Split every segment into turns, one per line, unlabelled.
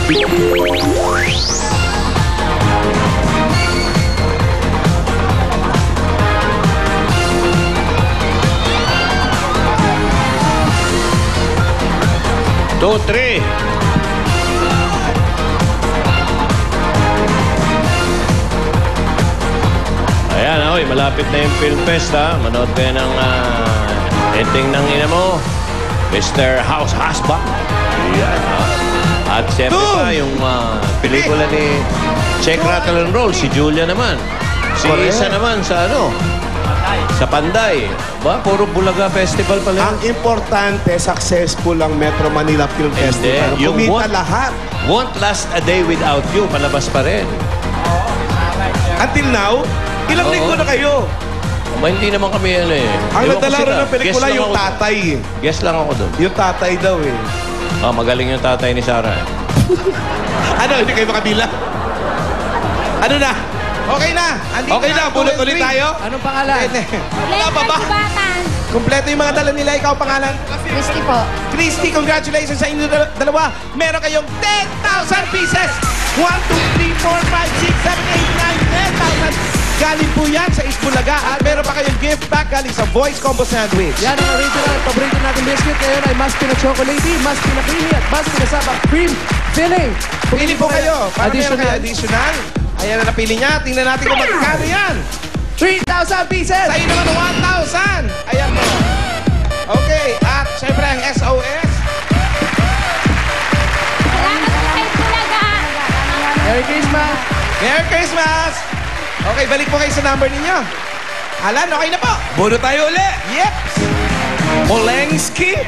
Two, three. Ayan, oy, malapit na yung Film Fest, ha? Manood kayo ng ending ng ina mo, Mr. House Husband. Ayan, ha? At siyempre pa, yung pelikula ni Check, Rattle and Roll, si Julia naman. Si Isa naman sa sa Panday. Ba, puro Bulaga Festival pala.
Ang importante, successful ang Metro Manila Film Festival.
Yung
kumita lahat.
Won't Last a Day Without You, palabas pa rin.
Until now, ilang linggo na kayo.
Hindi naman kami
Ang nadala rin ng pelikula yung tatay.
Guess lang ako doon.
Yung tatay daw eh.
Magaling yung tatay ni Sarah.
Ano, hindi kayo makabila? Ano na? Okay na. Okay na, bulot ulit tayo.
Anong pangalan?
Wala pa ba? Kumpleto yung mga dala nila. Ikaw pangalan?
Christy po.
Christy, congratulations sa inyo dalawa. Meron kayong 10,000 pieces. 1, 2, 3, 4, 5, 6, 7, 8, 9, 10,000. Galing po yan sa Isbulaga. At meron pa kayong gift back galing sa Voice Combo Sandwich.
Yan ang original at paborito natin biscuit. Ngayon ay mas pina-chocolatey, mas pina-creamy at mas pinasabak cream filling.
Pili po kayo. Para meron kayo
Additional.
additional. Ayan na napili niya. Tingnan natin kung magkano yan.
3,000 pieces!
Sa'yo naman 1,000. Ayan po. Okay. At syempre ang SOS.
Salamat po kay Bulaga.
Merry Christmas!
Merry Christmas! Okay, balik po kayo sa number ninyo. Alan, okay na po. Buno tayo uli. Yep. Polensky.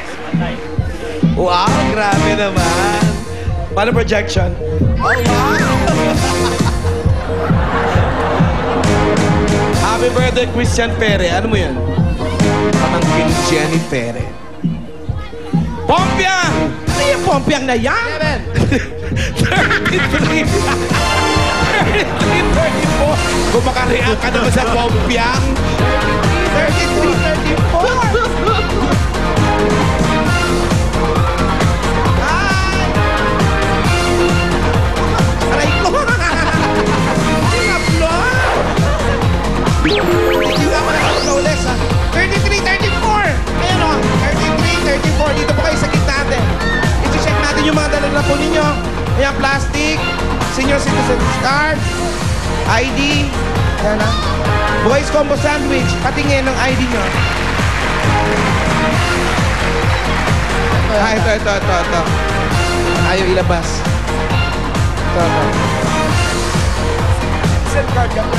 Wow, grabe naman. Paano projection? Oh, wow. Happy birthday, Christian Pere. Ano mo yan? Pamangkin Jenny Pere. Pompiang! Ano yung Pompiang na yan? 33. 33, 34. Kung makareact ka naman sa Pompiang. 33, 34. Hi! Aray ko! Hindi nga pala ako ulit, ha? 33, 34! Ayan o, 33, 34. Dito po kayo sa gitna natin. I-check natin yung mga dala po ninyo. Ayan, plastic, senior citizen card, ID, ayan ha. Voice Combo Sandwich, patingin ng ID nyo. Ito. Ayaw ilabas. Ito. Citizen card ka po.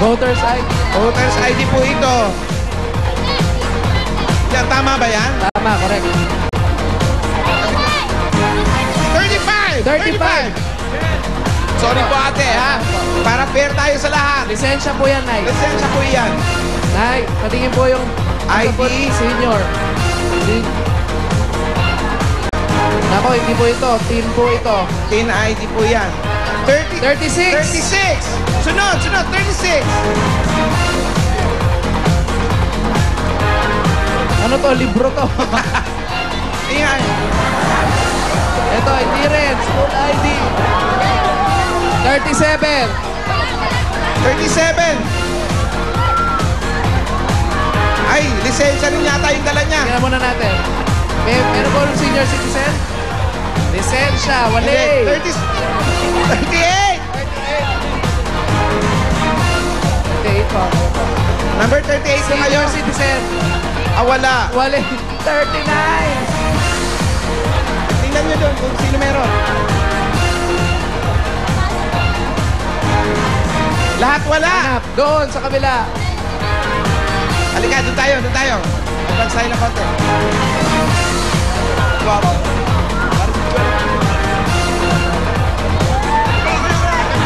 Voters ID.
Voters ID po ito. Yan, tama ba yan?
Tama, correct.
35!
35!
Sorry po ate, ha? Para fair tayo sa lahat.
Lisensya po yan, Nay.
Lisensya po yan.
Nay, patingin po yung
ID.
Senior. Nako, hindi po ito. Teen po ito.
Teen ID po yan.
36!
36! Sunod, 36!
Ano to? Libro to.
Ingay.
Ito, hindi rin. School ID. 37.
37! Ay, lisensya rin yata yung dala niya.
Tingnan muna natin. Meron po ng senior citizen? Lisensya, wali.
38!
38 po.
Number 38 po kayo.
Senior citizen.
Wala.
Wali. 39.
Tingnan nyo doon kung sino meron. Lahat wala.
Hanap. Doon, sa kabila.
Halika, doon tayo. Advance tayo na konti.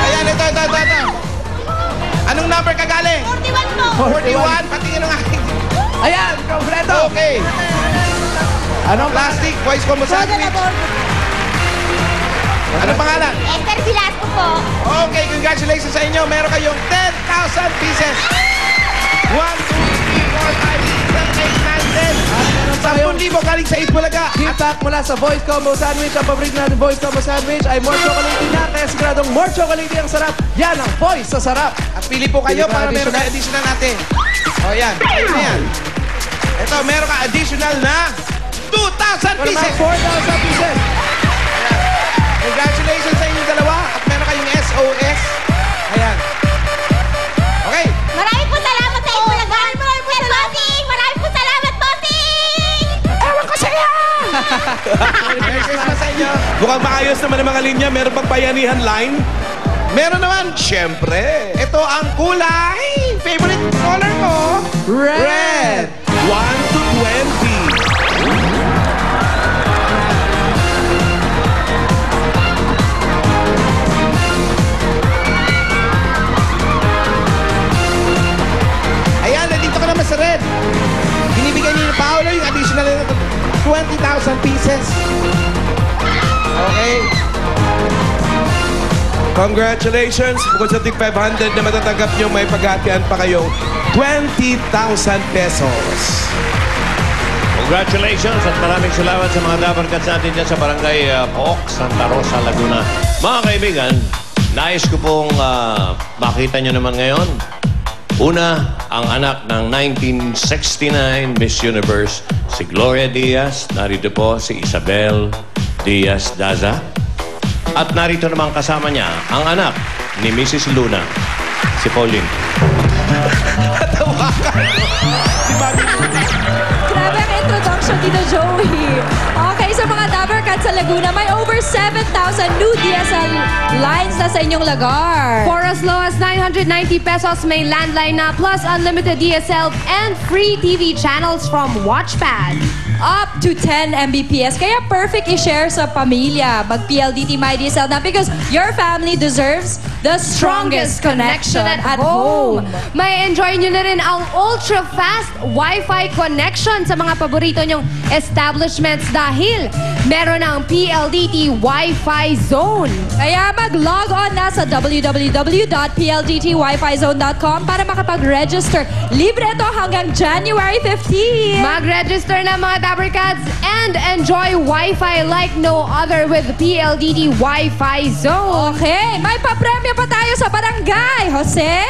Ayan, ito. Anong number ka galing?
41 po.
41, patingin ng aking.
Ayan, kompleto.
Okay.
Anong
Plastic, voice combo sandwich. Anong pangalan?
Esther Velasco po.
Okay, congratulations sa inyo. Meron kayong 10,000 pieces. 1, 2, 3, 4, 5, 6, 7, 8, 9, 10. 10,000 galing sa Itbulaga.
Gift pack mula sa Voice Combo Sandwich. Ang paborito natin Voice Combo Sandwich ay more chocolatey na. Kaya siguradong more chocolatey ang sarap. Yan ang Voice sa sarap.
At pili po kayo
Pili pa
para meron
additional.
ka additional natin. O yan, ayun na yan. Ito, meron ka additional na 2,000
Para
pieces.
mga 4,000 pieces.
Congratulations sa inyong dalawa. At meron kayong SOS. Ayan. Okay.
Maraming po salamat sa Itbulaga. Sir Bossing! Maraming po salamat, Bossing!
Ewan ko sa'yo! Merry Christmas sa inyo. Mukhang maayos naman ang mga linya. Meron pang bayanihan line. Meron naman, syempre. Ito ang kulay. Favorite color ko?
Red.
1 to 20. Ayan, nandito ka naman sa red. Binibigyan niyo ni Paolo yung additional na 20,000 pieces. Okay. Congratulations. Bukod sa tig 500 na matatanggap nyo, may paghatian pa kayong 20,000 pesos.
Congratulations at maraming salamat sa mga dabarkats natin dyan sa Barangay Pook, Santa Rosa, Laguna. Mga kaibigan, nais ko pong makita nyo naman ngayon. Una, ang anak ng 1969 Miss Universe, si Gloria Diaz. Narito po si Isabel Diaz Daza. At narito naman kasama niya ang anak ni Mrs. Luna, si Pauline.
Grabe ang introduction dito, Joey. Okay, sa mga Dabarkats sa Laguna, may over 7,000 new DSL lines na sa inyong lugar.
For as low as 990 pesos, may landline na plus unlimited DSL and free TV channels from Watchpad.
Up to 10 Mbps. Kaya perfect i-share sa pamilya. Mag-PLDT MyDSL na because your family deserves the strongest connection at home.
May enjoy nyo na rin ang ultra-fast Wi-Fi connection sa mga paborito nyong establishments dahil meron ang PLDT Wi-Fi Zone.
Kaya mag-log on na sa www.pldtwifizone.com para makapag-register. Libre ito hanggang January 15.
Mag-register na mga Dabarkats and enjoy Wi-Fi like no other with PLDT Wi-Fi Zone.
Okay, may papremyo pa tayo sa barangay, Jose.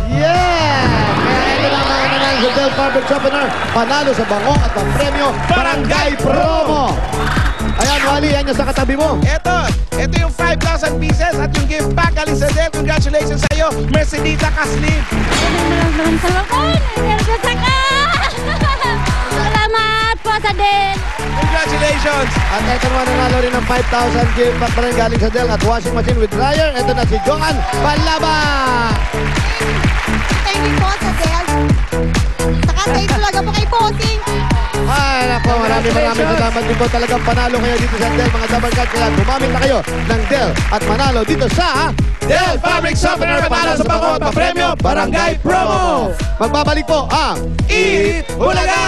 Yeah! Kaya ito na ang mga nanang Hotel Fabric Shoppiner. Panalo sa bango at ang premyo Barangay Promo. Ayan, Wally, yan yung sa katabi mo.
Ito yung 5,000 pieces at yung gift pack. Galing sa Del. Congratulations sa iyo, Mercedita Kaslin.
Maraming salamat po. Salamat po sa din.
Congratulations.
At ito naman nanalo rin ng 5,000 gift pack pa rin galing sa Dell at washing machine with dryer. Ito na si Joan Balaba.
Thank you po sa Del. Saka sa Itbulaga po kay Bossing.
Ay, nako, maraming salamat din po. Talagang panalo kayo dito sa Dell, mga Dabarkats. Kaya gumamit na kayo ng Dell at manalo dito sa
Del Fabric Softener. Panalo sa bango at papremyo Barangay Promo.
Magbabalik po ang
Itbulaga!